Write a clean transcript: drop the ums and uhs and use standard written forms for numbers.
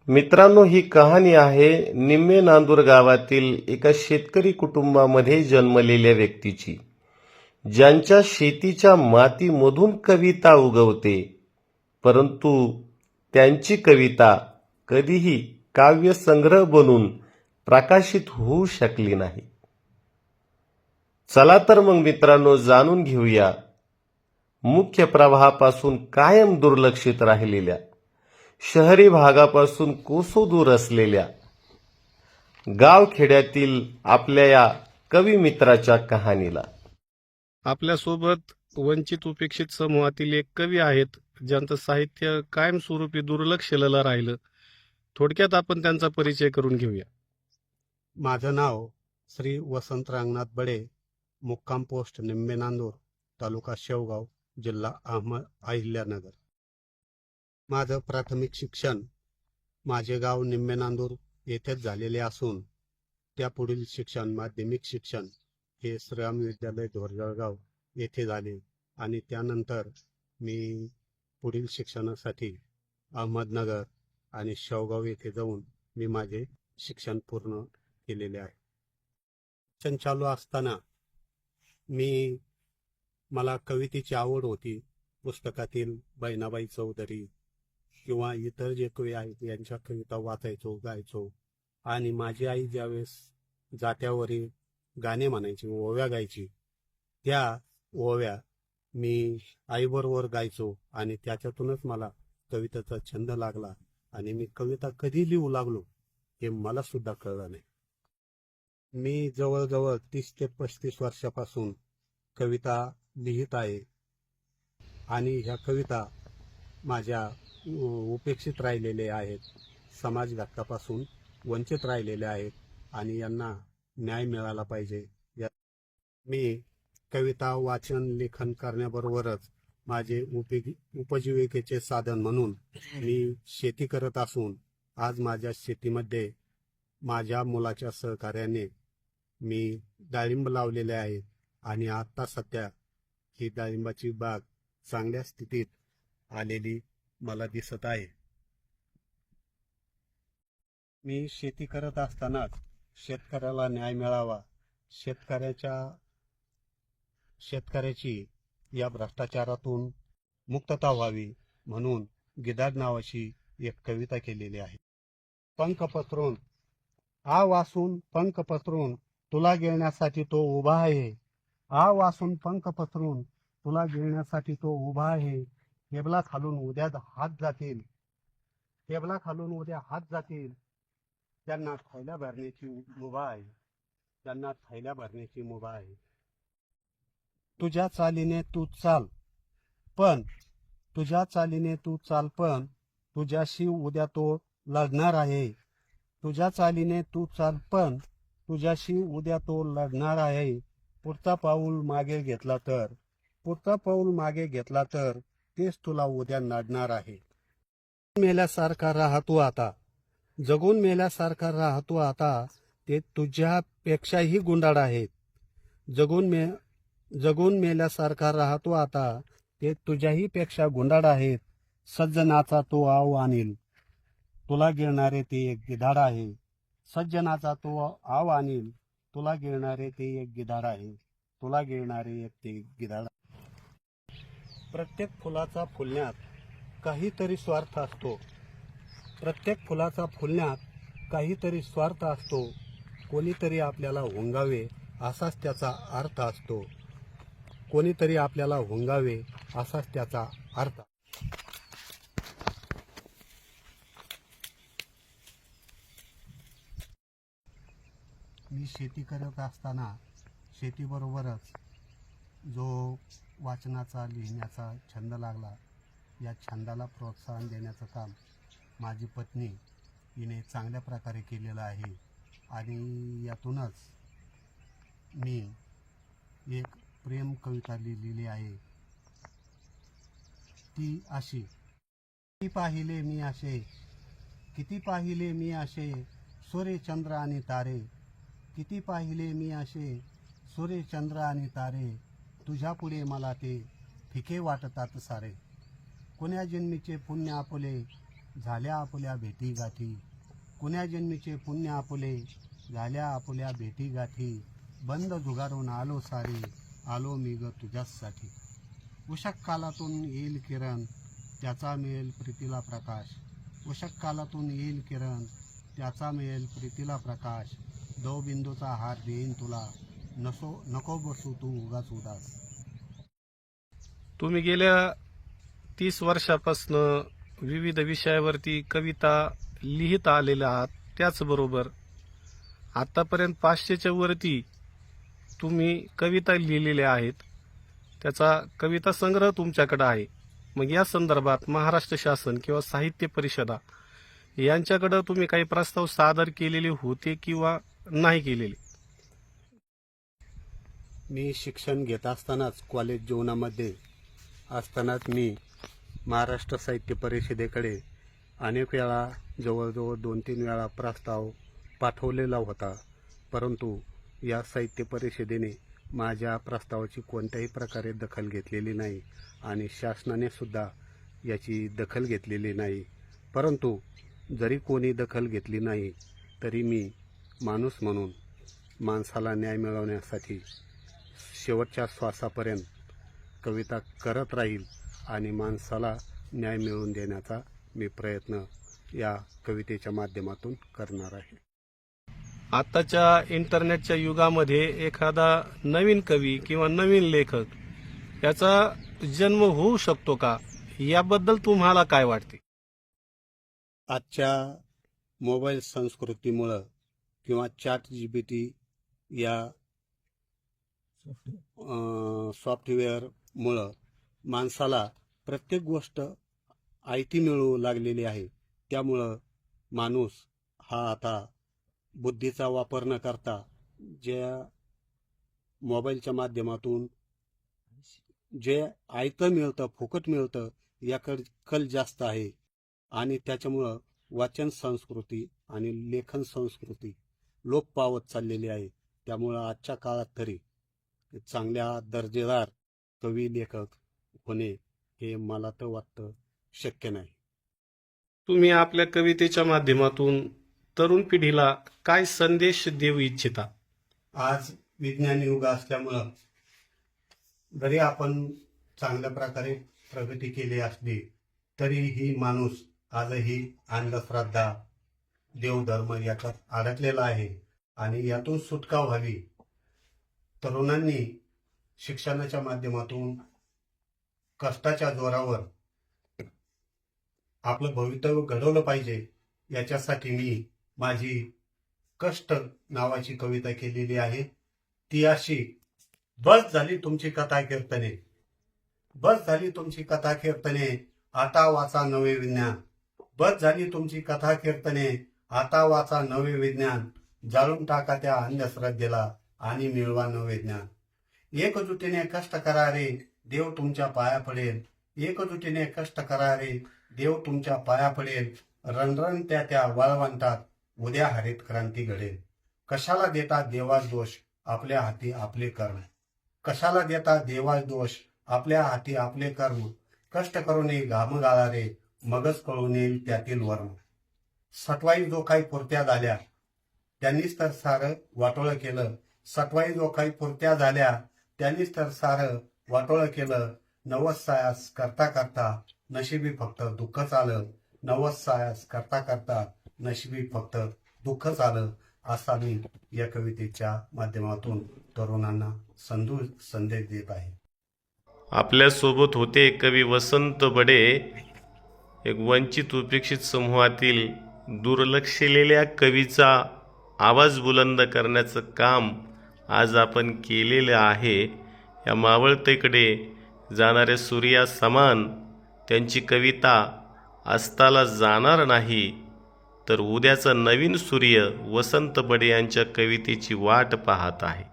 मित्रांनो, ही कहाणी आहे निम्मे नांदूर गावातील एका शेतकरी कुटुंबामध्ये जन्मलेल्या व्यक्तीची, ज्यांच्या शेतीच्या मातीमधून कविता उगवते, परंतु त्यांची कविता कधीही काव्यसंग्रह बनून प्रकाशित होऊ शकली नाही. चला तर मग मित्रांनो, जाणून घेऊया मुख्य प्रवाहापासून कायम दुर्लक्षित राहिलेल्या, शहरी भागापासून कोसो दूर असलेल्या गावखेड्यातील आपल्या या कवी मित्राच्या कहाणीला. आपल्यासोबत वंचित उपेक्षित समूहातील एक कवी आहेत, ज्यांचं साहित्य कायमस्वरूपी दुर्लक्षलेलं राहिलं. थोडक्यात आपण त्यांचा परिचय करून घेऊया. माझं नाव श्री वसंत रांगनाथ बडे, मुक्काम पोस्ट निम्मे नांदूर, तालुका शेवगाव, जिल्हा अहिल्यानगर. माझं प्राथमिक शिक्षण माझे गाव निम्मे नांदूर येथेच झालेले असून त्यापुढील शिक्षण माध्यमिक शिक्षण हे श्रीराम विद्यालय धोरजळगाव येथे झाले आणि त्यानंतर मी पुढील शिक्षणासाठी अहमदनगर आणि शेवगाव येथे जाऊन मी माझे शिक्षण पूर्ण केलेले आहे. शिक्षण चालू असताना मला कवितेची आवड होती. पुस्तकातील बहिणाबाई चौधरी किंवा इतर जे कवी आहेत यांच्या कविता वाचायचो, गायचो. आणि माझी आई ज्यावेळेस जात्यावरील गाणे म्हणायची, ओव्या गायची, त्या ओव्या मी आईबरोबर गायचो आणि त्याच्यातूनच मला कवितेचा छंद लागला आणि मी कविता कधी लिहू लागलो हे मला सुद्धा कळलं नाही. मी जवळजवळ 30 ते 35 वर्षापासून कविता लिहित आहे आणि ह्या कविता माझ्या उपेक्षित राहिलेल्या आहेत, समाज घटकापासून वंचित राहिलेल्या आहेत आणि यांना न्याय मिळाला पाहिजे. मी कविता वाचन लेखन करण्याबरोबरच माझे उपजीविकेचे साधन म्हणून मी शेती करत असून आज माझ्या शेतीमध्ये माझ्या मुलाच्या सहकार्याने मी डाळिंब लावलेले आहेत आणि आता सध्या ही डाळिंबाची बाग चांगल्या स्थितीत आलेली मला दिसत आहे. मी शेती करत असतानाच शेतकऱ्याला न्याय मिळावा, शेतकऱ्याची या भ्रष्टाचारातून मुक्तता व्हावी म्हणून गिधाड नावाची एक कविता केलेली आहे. पंख पसरून वासून पंख पसरून तुला गिळण्यासाठी तो उभा आहे. वासून पंख पसरून तुला गिळण्यासाठी तो उभा आहे. टेबला खालून उद्या हात जातील, त्यांना थैल्या भरण्याची मुभा आहे. तुझ्या चालीने तू चाल पण तुझ्याशी उद्या तो लढणार आहे. पुढचा पाऊल मागे घेतला तर तेच तुला उद्या नडणार आहे. जगून मेल्यासारखा राहतो आता ते तुझ्यापेक्षाही गुंडाळ आहेत. जगून मेल्यासारखा राहतो आता ते तुझ्याही पेक्षा गुंडाळ आहेत. सज्जनाचा तो आव आणील तुला गिळणारे ते एक गिधाड आहे. तुला गिळणारे ते एक गिधाड. प्रत्येक फुलाचा फुलण्यात काहीतरी स्वार्थ असतो. कोणीतरी आपल्याला हुंगावे असाच त्याचा अर्थ. मी शेती करत असताना शेतीबरोबरच जो वाचनाचा, लिहिण्याचा छंद लागला, या छंदाला प्रोत्साहन देण्याचं काम माझी पत्नी हिने चांगल्या प्रकारे केलेलं आहे. आणि यातूनच मी एक प्रेम कविता लिहिलेली आहे. ती अशी: किती पाहिले मी असे सूर्य चंद्र आणि तारे, तुझ्या पुढे मला ते फिके वाटतात सारे. कोण्या जन्मीचे पुण्य आपुले झाल्या आपुल्या भेटी गाठी, कुण्या जन्मीचे पुण्य आपुले, झाल्या आपुल्या भेटी गाठी, बंद जुगारून आलो सारी, आलो मी ग तुझ्यासाठी. उषक कालातून येईल किरण, त्याचा मिळेल प्रीतीला प्रकाश, उषक कालातून येईल किरण, त्याचा मिळेल प्रीतीला प्रकाश, दवबिंदूचा हार देईन तुला, नको बसू तू उगाच उदास. तुम्ही गेल्या 30 वर्षापासून विविध विषयावरती कविता लिहित आलेल्या आहात. त्याचबरोबर आतापर्यंत 500च्या वरती तुम्ही कविता लिहिलेल्या आहेत. त्याचा कविता संग्रह तुमच्याकडे आहे. मग या संदर्भात महाराष्ट्र शासन किंवा साहित्य परिषदा यांच्याकडे तुम्ही काही प्रस्ताव सादर केलेले होते किंवा नाही केलेले? मी शिक्षण घेत असतानाच कॉलेज जीवनामध्ये असतानाच मी महाराष्ट्र साहित्य परिषदेकडे अनेक वेळा जवळजवळ 2-3 वेळा प्रस्ताव पाठवलेला होता. परंतु या साहित्य परिषदेने माझ्या प्रस्तावाची कोणत्याही प्रकारे दखल घेतलेली नाही आणि शासनाने सुद्धा याची दखल घेतलेली नाही. परंतु जरी कोणी दखल घेतली नाही तरी मी माणूस म्हणून माणसाला न्याय मिळवण्यासाठी शेवटच्या श्वासापर्यंत कविता करत राहील आणि माणसाला न्याय मिळवून देण्याचा मी प्रयत्न या कवितेच्या माध्यमातून करणार आहे. आताच्या इंटरनेटच्या युगामध्ये एखादा नवीन कवी किंवा नवीन लेखक याचा जन्म होऊ शकतो का, याबद्दल तुम्हाला काय वाटते? आजच्या मोबाईल संस्कृतीमुळं किंवा ChatGPT या सॉफ्टवेअरमुळं माणसाला प्रत्येक गोष्ट आयती मिळू लागलेली आहे. त्यामुळं माणूस हा आता बुद्धीचा वापर न करता ज्या मोबाईलच्या माध्यमातून जे आयतं मिळतं, फुकट मिळतं, याकडे कल जास्त आहे आणि त्याच्यामुळं वाचन संस्कृती आणि लेखन संस्कृती लोप पावत चाललेली आहे. त्यामुळं आजच्या काळात तरी चांगल्या दर्जेदार कवी लेखक होणे हे मला तर वाटतं शक्य नाही. तुम्ही आपल्या कवितेच्या माध्यमातून तरुण पिढीला काय संदेश देऊ इच्छिता? आज विज्ञान युग असल्यामुळं जरी आपण चांगल्या प्रकारे प्रगती केली असली तरीही माणूस आजही अंधश्रद्धा, देवधर्म याच्यात अडकलेला आहे आणि यातून सुटका व्हावी. तरुणांनी शिक्षणाच्या माध्यमातून कष्टाच्या जोरावर आपलं भवितव्य घडवलं पाहिजे. याच्यासाठी मी माझी कष्ट नावाची कविता केलेली आहे. ती अशी: बस झाली तुमची कथा कीर्तने, बस झाली तुमची कथा कीर्तने, आता वाचा नवे विज्ञान. बस झाली तुमची कथा कीर्तने, आता वाचा नवे विज्ञान. जाळून टाका त्या अंधश्रद्धेला आणि मिळवा नवे ज्ञान. एकजुटीने कष्ट करा रे, देव तुमच्या पाया पडेल. एकजुटीने कष्ट करा रे, देव तुमच्या पाया पडेल. रणरण त्या वाळवंटात उद्या हरित क्रांती घडेल. कशाला देता देवास दोष, आपल्या हाती आपले कर्म. कशाला देता देवास दोष, आपल्या हाती आपले कर्म. कष्ट करून घाम गाळा रे, मगच कळून येईल त्यातील वर्म. सटवाई जो काही पुरत्या झाल्या, त्यांनीच तर सारं वाटोळं केलं. सटवाई जो काही पुरत्या झाल्या, त्यांनीच तर सारं वाटोळं केलं. नवस सायास करता करता नशिबी फक्त दुःखच आलं. नवस सायास करता करता नशिबी फक्त दुःखच आलं. असा मी या कवितेच्या माध्यमातून तरुणांना संदेश देत आहे. आपल्यासोबत होते कवी वसंत बडे. एक वंचित उपेक्षित समूहातील दुर्लक्षलेल्या कवीचा आवाज बुलंद करण्याचं काम आज आपण केलेलं आहे. या मावळतेकडे जाणाऱ्या सूर्या समान त्यांची कविता अस्ताला जाणार नाही, तर उद्याचा नवीन सूर्य वसंत बडे यांच्या कवितेची वाट पाहत आहे.